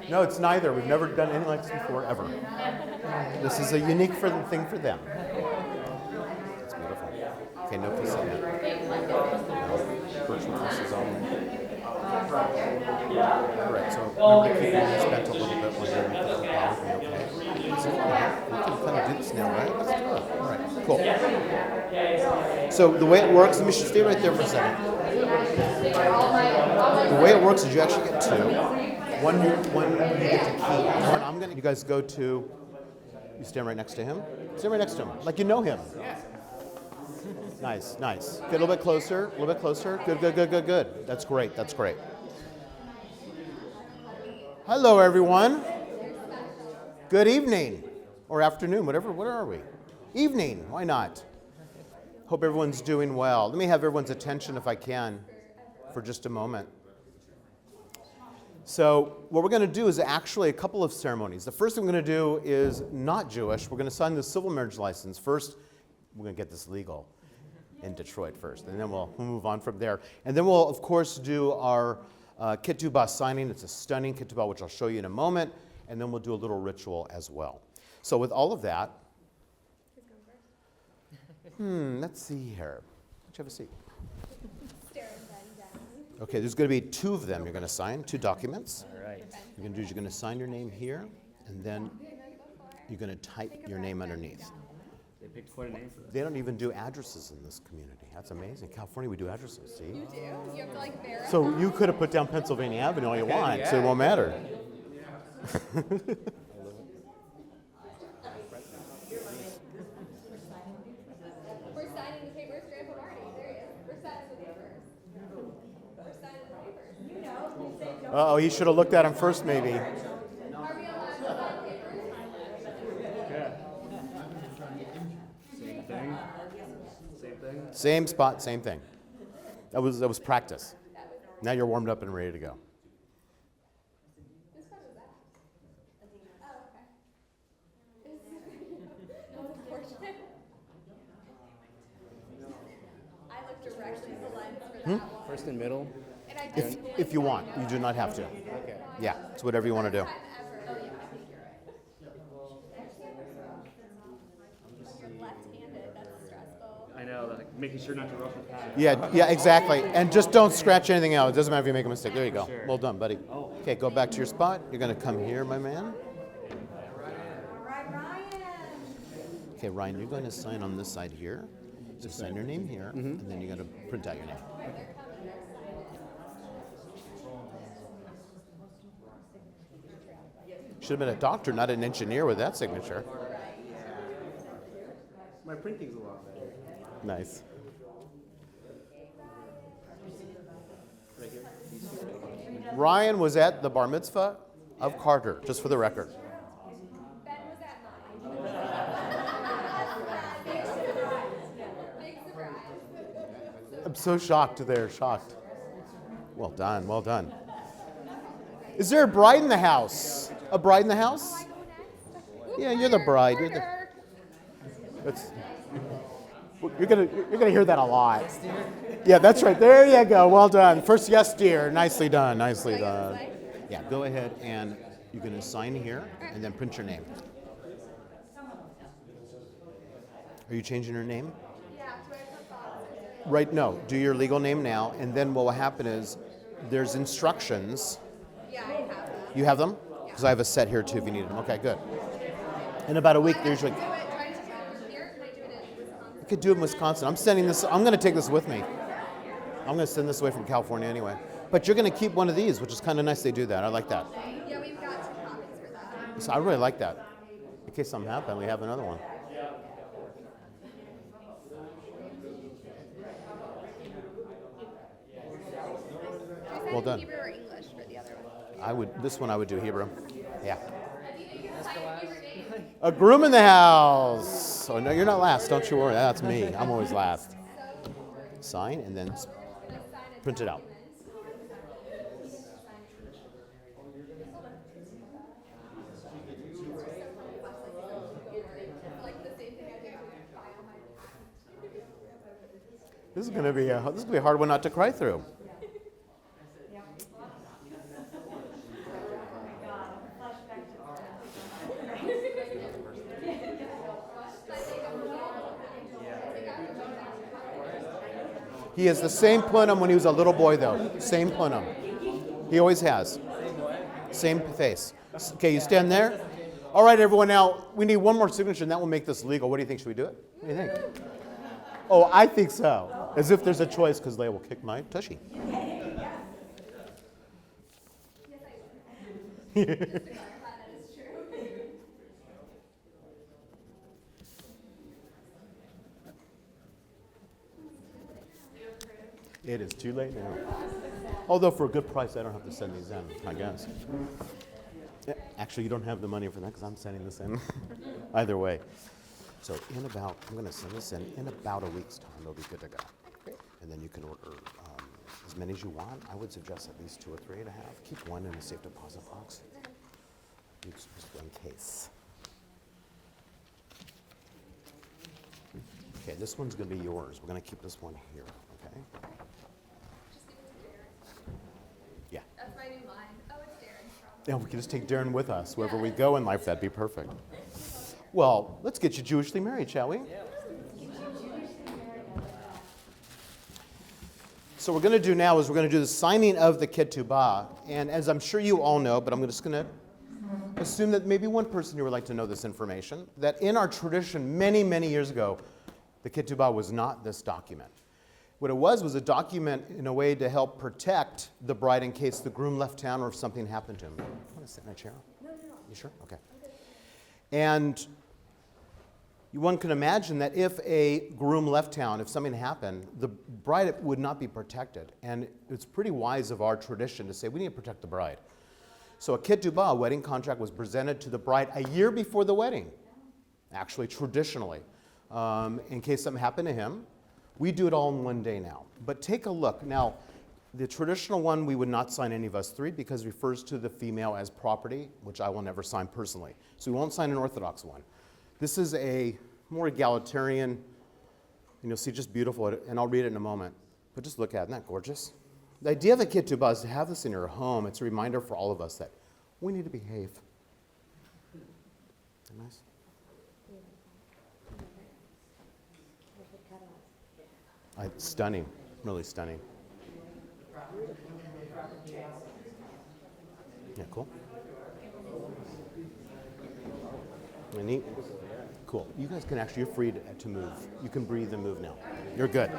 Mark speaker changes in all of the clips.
Speaker 1: No, it's neither. We've never done anything like this before, ever. This is a unique thing for them. It's beautiful. Okay, no kissing yet. No, virtual kisses only. All right, so remember to keep your knees bent a little bit when you're in Ketubah with me, okay? So, we can kind of do this now, right? Let's do it. All right, cool. So the way it works, let me stay right there for a second. The way it works is you actually get two. One you get to keep. One I'm gonna. You guys go to. You stand right next to him. Stand right next to him, like you know him. Nice, nice. Get a little bit closer. A little bit closer. Good, good, good, good, good. That's great. That's great. Hello, everyone. Good evening or afternoon, whatever. What are we? Evening. Why not? Hope everyone's doing well. Let me have everyone's attention, if I can, for just a moment. So what we're going to do is actually a couple of ceremonies. The first thing we're going to do is not Jewish. We're going to sign the civil marriage license. First, we're going to get this legal in Detroit first, and then we'll move on from there. And then we'll, of course, do our Ketubah signing. It's a stunning Ketubah, which I'll show you in a moment. And then we'll do a little ritual as well. So with all of that, let's see here. Let's have a seat. Okay, there's going to be two of them you're going to sign, two documents.
Speaker 2: All right.
Speaker 1: You're going to do is you're going to sign your name here, and then you're going to type your name underneath.
Speaker 2: They picked quite a name for this.
Speaker 1: They don't even do addresses in this community. That's amazing. California, we do addresses, see?
Speaker 3: You do? You have to like verify?
Speaker 1: So you could have put down Pennsylvania Avenue all you want, so it won't matter.
Speaker 3: We're signing the papers, Grandpa Marty. There he is. We're signing the papers. We're signing the papers. You know, we say don't.
Speaker 1: Uh-oh, he should have looked at him first, maybe.
Speaker 3: Are we allowed to sign papers?
Speaker 2: Yeah. Same thing. Same thing.
Speaker 1: Same spot, same thing. That was practice. Now you're warmed up and ready to go.
Speaker 3: Whose phone was that? Oh, okay. That's unfortunate. I looked directly at the lens for that one.
Speaker 2: First and middle.
Speaker 3: And I
Speaker 1: If,
Speaker 3: didn't
Speaker 1: if you want, you do not have to.
Speaker 2: Okay.
Speaker 1: Yeah, it's whatever you want to do.
Speaker 3: time ever. Oh, yeah, I think you're right. When you're left-handed, that's stressful.
Speaker 2: I know, like making sure not to rush the pad.
Speaker 1: Yeah, exactly. And just don't scratch anything out. It doesn't matter if you make a mistake. There you go.
Speaker 2: Sure.
Speaker 1: Well done, buddy. Okay, go back to your spot. You're going to come here, my man.
Speaker 3: All right, Ryan.
Speaker 1: Okay, Ryan, you're going to sign on this side here. So sign your name here, and then you're going to print out your name. Should have been a doctor, not an engineer with that signature.
Speaker 2: My printing's a lot better.
Speaker 1: Nice.
Speaker 2: Right here.
Speaker 1: Ryan was at the bar mitzvah of Carter, just for the record.
Speaker 3: Ben was at mine. Big surprise.
Speaker 1: I'm so shocked there, shocked. Well done, well done. Is there a bride in the house? A bride in the house? Yeah, you're the bride. You're gonna hear that a lot. Yeah, that's right. There you go. Well done. First, yes, dear. Nicely done. Nicely done. Yeah, go ahead and you're gonna sign here and then print your name. Are you changing your name?
Speaker 3: Yeah, do I put thoughts?
Speaker 1: Right. No. Do your legal name now, and then what will happen is there's instructions.
Speaker 3: Yeah, I have that.
Speaker 1: You have them? Because I have a set here too if you need them. Okay, good. In about a week,
Speaker 3: I
Speaker 1: there's
Speaker 3: have
Speaker 1: like.
Speaker 3: to do it. Do I just do it here? Can I do it in Wisconsin?
Speaker 1: You could do it in Wisconsin. I'm sending this. I'm going to take this with me. I'm going to send this away from California anyway. But you're going to keep one of these, which is kind of nice. They do that. I like that.
Speaker 3: Yeah, we've got 2 copies for that.
Speaker 1: So I really like that. In case something happened, we have another one. Well done.
Speaker 3: Hebrew or English for the other one?
Speaker 1: I would. This one I would do Hebrew. Yeah.
Speaker 3: Sign your name.
Speaker 1: A groom in the house. Oh no, you're not last. Don't you worry. That's me. I'm always last. Sign and then print it out. This is gonna be a hard one not to cry through. He has the same plenum when he was a little boy, though. Same plenum. He always has. Same face. Okay, you stand there. All right, everyone, now we need one more signature, and that will make this legal. What do you think? Should we do it? What do you think? Oh, I think so. As if there's a choice, because Leia will kick my tushy. It is too late now. Although for a good price, I don't have to send these in, I guess. Yeah, actually, you don't have the money for that because I'm sending this in. Either way. So I'm going to send this in about a week's time. It'll be good to go. And then you can order as many as you want. I would suggest at least 2 or 3 and a half. Keep one in a safe deposit box. Just in case. Okay, this one's going to be yours. We're going to keep this one here, okay?
Speaker 3: Just give it to Darren.
Speaker 1: Yeah.
Speaker 3: That's my new line. Oh, it's Darren's problem.
Speaker 1: Yeah, we can just take Darren with us. Wherever we go in life, that'd be perfect. Well, let's get you Jewishly married, shall we? So what we're going to do now is we're going to do the signing of the Ketubah. And as I'm sure you all know, but I'm just going to assume that maybe one person here would like to know this information, that in our tradition many, many years ago, the Ketubah was not this document. What it was a document in a way to help protect the bride in case the groom left town or if something happened to him. You want to sit in a chair?
Speaker 3: No.
Speaker 1: You sure? Okay. And one can imagine that if a groom left town, if something happened, the bride would not be protected. And it's pretty wise of our tradition to say we need to protect the bride. So a ketubah, a wedding contract, was presented to the bride a year before the wedding, actually traditionally, in case something happened to him. We do it all in one day now. But take a look. Now, the traditional one, we would not sign any of us 3 because it refers to the female as property, which I will never sign personally. So we won't sign an Orthodox one. This is a more egalitarian, and you'll see just beautiful, and I'll read it in a moment. But just look at it, isn't that gorgeous? The idea of the ketubah is to have this in your home. It's a reminder for all of us that we need to behave. Isn't that nice? Stunning, really stunning. Yeah, cool. And neat. Cool. You guys can actually, you're free to move. You can breathe and move now. You're good.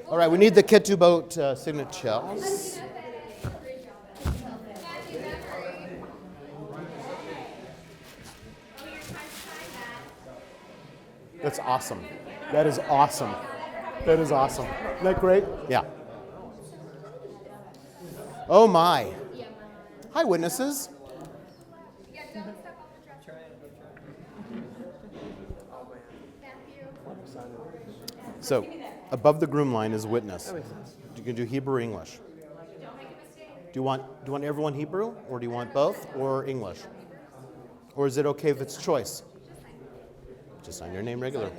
Speaker 1: All right, we need the ketubah signatures. That's awesome. That is awesome. That is awesome. Isn't that great? Yeah. Oh my. Hi, witnesses.
Speaker 3: Yeah, don't step off the dresser. Matthew.
Speaker 1: So, above the groom line is witness. You can do Hebrew or English.
Speaker 3: Don't make a mistake.
Speaker 1: Do you want everyone Hebrew, or do you want both, or English? Or is it okay if it's choice? Just sign your name regular.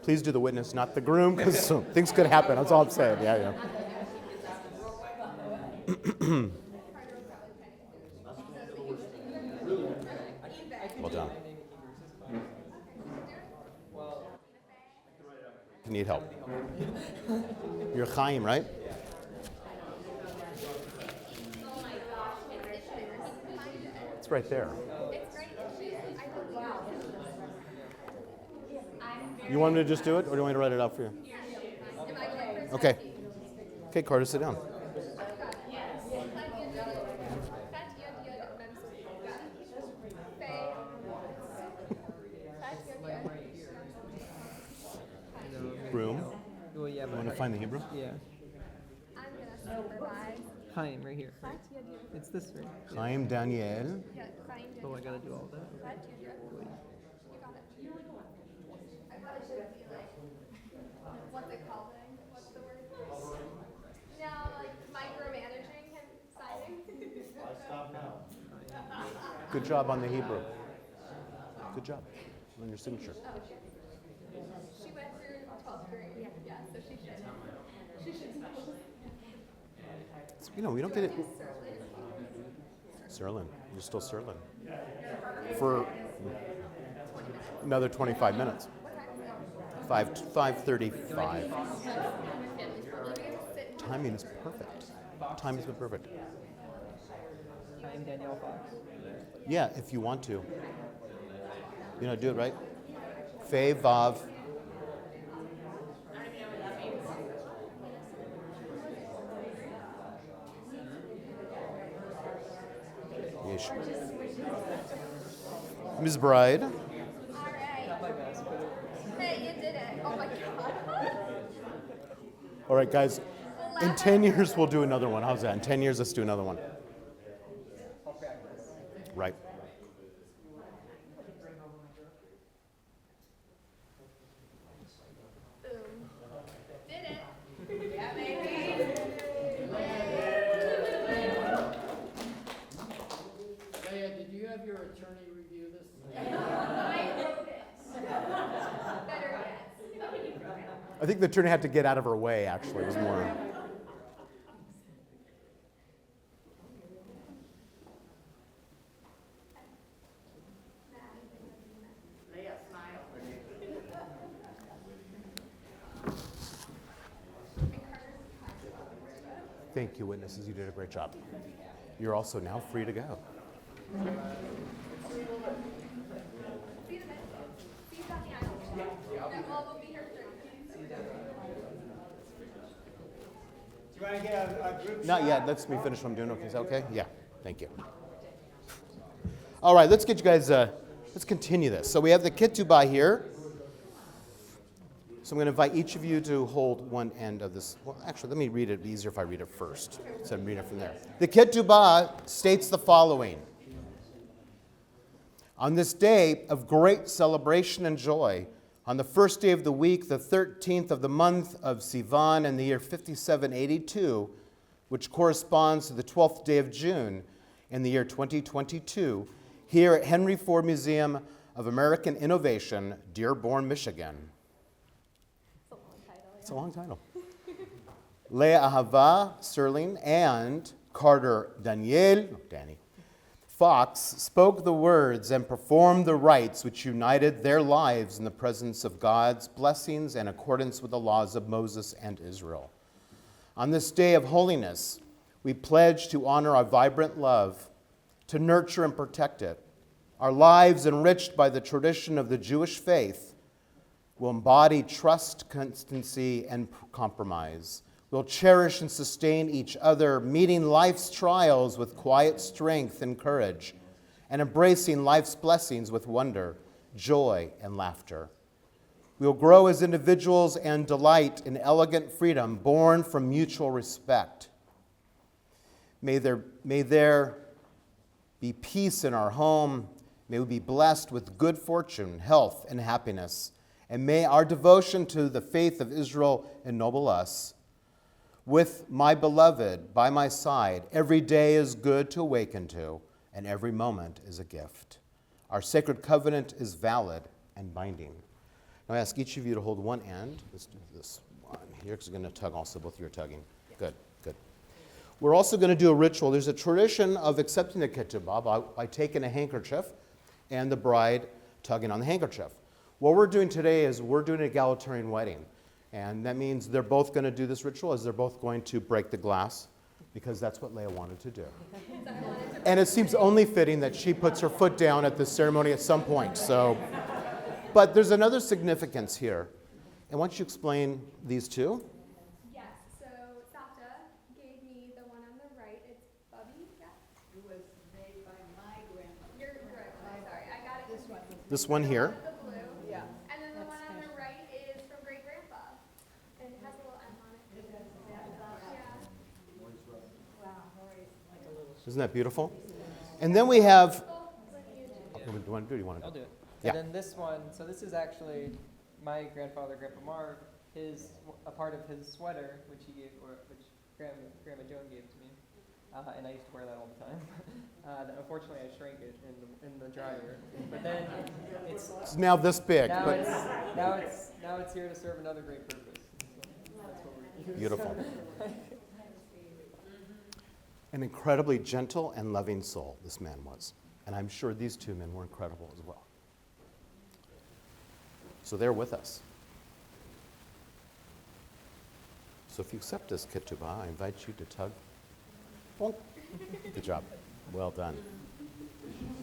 Speaker 1: Please do the witness, not the groom, because things could happen. That's all I'm saying. Yeah. Well done. You need help. You're Chaim, right? It's right there.
Speaker 3: It's great. I believe.
Speaker 1: You want me to just do it, or do you want me to write it out for you?
Speaker 3: Am I going first?
Speaker 1: Okay. Okay, Carter, sit down. Groom.
Speaker 4: Well, yeah,
Speaker 1: You
Speaker 4: but
Speaker 1: want to find the Hebrew?
Speaker 4: yeah,
Speaker 3: I'm gonna supervise.
Speaker 4: Chaim right here. It's this right. Yeah.
Speaker 1: Chaim Daniel.
Speaker 3: Yeah, find it.
Speaker 4: Oh, I gotta do all that.
Speaker 3: You got it. I probably should be like, what's it called? What's the word? No, like micromanaging him signing.
Speaker 1: Good job on the Hebrew. Good job on your signature.
Speaker 3: Oh, she went through 12th grade. Yeah, so she should. She should know.
Speaker 1: You know, we don't get it.
Speaker 3: Serlin.
Speaker 1: Serlin. You're still Serlin. For another 25 minutes. 5:35. timing is perfect. Time has been perfect.
Speaker 4: I'm Danielle Fox.
Speaker 1: Yeah, if you want to. You know, do it right. Fe, Vav. Yesh. Ms. Bride.
Speaker 3: All right.
Speaker 4: Not my best, but it
Speaker 3: Hey, you did it. Oh my God.
Speaker 1: All right, guys. In 10 years, we'll do another one. How's that? In 10 years, let's do another one.
Speaker 4: I'll practice.
Speaker 1: Right.
Speaker 3: Boom. Did it. Yeah, baby.
Speaker 5: Leia, did you have your attorney review this?
Speaker 3: I wrote it. Better yet.
Speaker 1: I think the attorney had to get out of her way, actually. It was more.
Speaker 5: Leia, smile.
Speaker 1: Thank you, witnesses. You did a great job. You're also now free to go.
Speaker 3: See you in a minute. See you down the aisle. Yeah, well, we'll be here for
Speaker 6: Do you want to get a group
Speaker 1: Not
Speaker 6: shot?
Speaker 1: yet. Let's me finish what I'm doing. Okay, is that okay? Yeah. Thank you. All right, let's get you guys, let's continue this. So we have the Ketubah here. So I'm going to invite each of you to hold one end of this. Well, actually, let me read it. It'd be easier if I read it first instead of reading it from there. The Ketubah states the following. On this day of great celebration and joy, on the first day of the week, the 13th of the month of Sivan in the year 5782, which corresponds to the 12th day of June in the year 2022, here at Henry Ford Museum of American Innovation, Dearborn, Michigan. It's a long title. Leah Ahava Sterling and Carter Danny Fox spoke the words and performed the rites which united their lives in the presence of God's blessings and accordance with the laws of Moses and Israel. On this day of holiness, we pledge to honor our vibrant love, to nurture and protect it. Our lives enriched by the tradition of the Jewish faith will embody trust, constancy, and compromise. We'll cherish and sustain each other, meeting life's trials with quiet strength and courage, and embracing life's blessings with wonder, joy, and laughter. We'll grow as individuals and delight in elegant freedom born from mutual respect. May there be peace in our home. May we be blessed with good fortune, health, and happiness. And may our devotion to the faith of Israel ennoble us. With my beloved by my side, every day is good to awaken to, and every moment is a gift. Our sacred covenant is valid and binding. Now I ask each of you to hold one end. Let's do this one here, because we're going to tug also. Both of you are tugging. Good, good. We're also going to do a ritual. There's a tradition of accepting the ketubah by taking a handkerchief and the bride tugging on the handkerchief. What we're doing today is we're doing an egalitarian wedding. And that means they're both going to do this ritual, as they're both going to break the glass, because that's what Leah wanted to do. And it seems only fitting that she puts her foot down at this ceremony at some point. So, but there's another significance here. And why don't you explain these two?
Speaker 3: Yes, so Sata gave me the one on the right. It's Bubby, yeah?
Speaker 5: It was made by my grandmother.
Speaker 3: You're correct. Sorry, I got it. This one.
Speaker 1: This one here.
Speaker 3: The blue.
Speaker 5: Yeah.
Speaker 3: And then the one on the right is from great grandpa. And it has a little M on it. Yeah.
Speaker 1: Isn't that beautiful? And then we have.
Speaker 3: Well, lineage.
Speaker 1: Do you want to do it? Do you want to
Speaker 4: I'll
Speaker 1: do
Speaker 4: do
Speaker 1: it?
Speaker 4: it.
Speaker 1: Yeah.
Speaker 4: And then this one, so this is actually my grandfather, Grandpa Marv, a part of his sweater, which he gave, or which Grandma Joan gave to me. And I used to wear that all the time. Unfortunately, I shrank it in the dryer. But then
Speaker 1: It's now this big.
Speaker 4: now
Speaker 1: But
Speaker 4: it's here to serve another great purpose. So that's what we're using.
Speaker 1: beautiful. An incredibly gentle and loving soul, this man was. And I'm sure these two men were incredible as well. So they're with us. So if you accept this Ketubah, I invite you to tug. Bonk. Good job. Well done.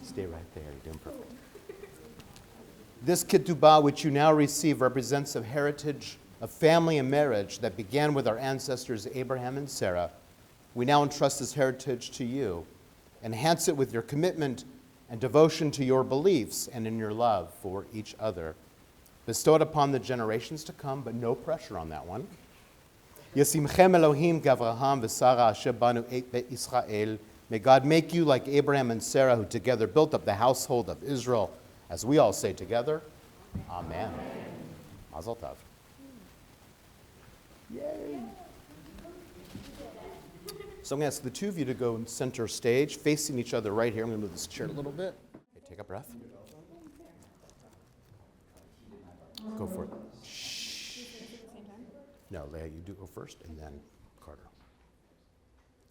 Speaker 1: Stay right there. You're doing perfect. This Ketubah, which you now receive, represents a heritage of family and marriage that began with our ancestors Abraham and Sarah. We now entrust this heritage to you. Enhance it with your commitment and devotion to your beliefs and in your love for each other. Bestow it upon the generations to come, but no pressure on that one. Yasimchem Elohim Gavraham v'Sara asher banu et bet Israel. May God make you like Abraham and Sarah, who together built up the household of Israel. As we all say together, Amen. Mazel tov. Yay. So I'm going to ask the two of you to go center stage, facing each other right here. I'm going to move this chair a little bit. Okay, take a breath. Go for it. Shh. No, Leah, you do go first, and then Carter.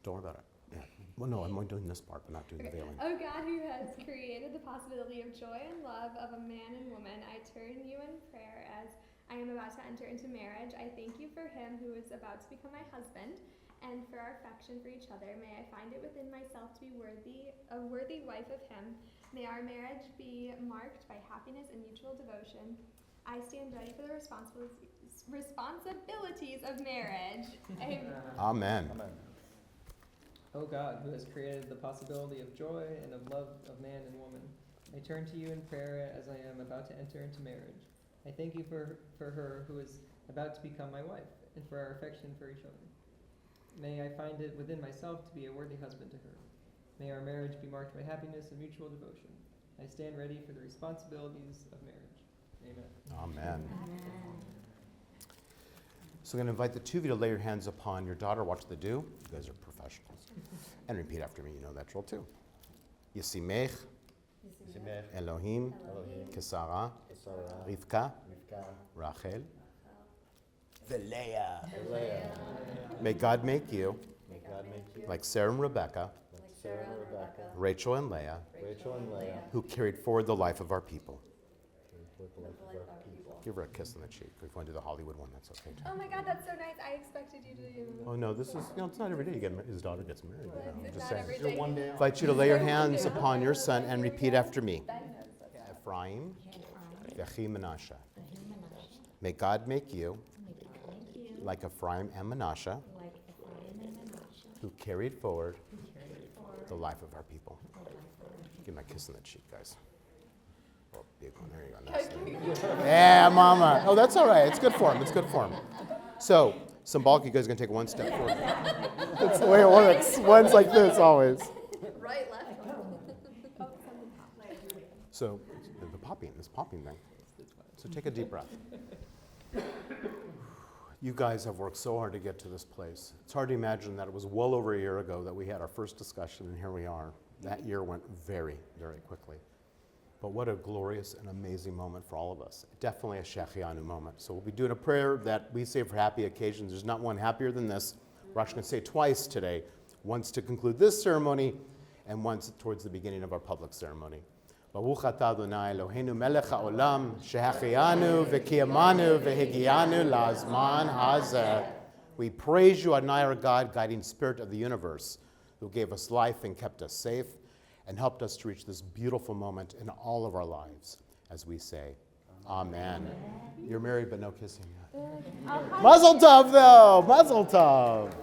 Speaker 1: Don't worry about it. Yeah. Well, no, I'm only doing this part, but not doing the veiling.
Speaker 3: Oh God, who has created the possibility of joy and love of a man and woman, I turn you in prayer as I am about to enter into marriage. I thank you for him who is about to become my husband, and for our affection for each other. May I find it within myself to be a worthy wife of him. May our marriage be marked by happiness and mutual devotion. I stand ready for the responsibilities of marriage.
Speaker 1: Amen.
Speaker 4: O God, who has created the possibility of joy and of love of man and woman, I turn to you in prayer as I am about to enter into marriage. I thank you for her who is about to become my wife, and for our affection for each other. May I find it within myself to be a worthy husband to her. May our marriage be marked by happiness and mutual devotion. I stand ready for the responsibilities of marriage. Amen.
Speaker 1: Amen. So I'm going to invite the two of you to lay your hands upon your daughter. Watch the do. You guys are professionals. And repeat after me. You know that drill too. Yisimech Elohim Kesara Rivka Rachel Leah. May God make you like Sarah and Rebecca, Rachel and Leah, who carried forward the life of our people. Give her a kiss on the cheek. If you want to do the Hollywood one, that's okay too.
Speaker 3: Oh my God, that's so nice. I expected you to do.
Speaker 1: Oh no, this is, it's not every day his daughter gets married. I'm
Speaker 3: It's
Speaker 1: just
Speaker 3: not
Speaker 1: saying.
Speaker 3: every day.
Speaker 2: One day.
Speaker 1: Invite you to lay your hands upon your son and repeat after me. Ephraim, Vechi Menashe. May God make you like Ephraim and Menashe, who carried forward the life of our people. Give him a kiss on the cheek, guys. Oh, big one. There you go. Nice. Yeah, mama. Oh, that's all right. It's good for him. It's good for him. So, symbolic, you guys are going to take one step forward. That's the way it works. One's like this always.
Speaker 3: Right, left.
Speaker 1: So, this popping thing. So take a deep breath. You guys have worked so hard to get to this place. It's hard to imagine that it was well over a year ago that we had our first discussion, and here we are. That year went very, very quickly. But what a glorious and amazing moment for all of us. Definitely a Shechianu moment. So we'll be doing a prayer that we say for happy occasions. There's not one happier than this. We're actually going to say it twice today. Once to conclude this ceremony, and once towards the beginning of our public ceremony. Baruch atah Adonai Eloheinu melech haolam, shehachianu v'kiyamanu v'higianu la'azman hazeh. We praise you, Adonai our God, guiding spirit of the universe, who gave us life and kept us safe, and helped us to reach this beautiful moment in all of our lives, as we say, Amen. You're married, but no kissing yet. Mazel tov, though. Mazel tov.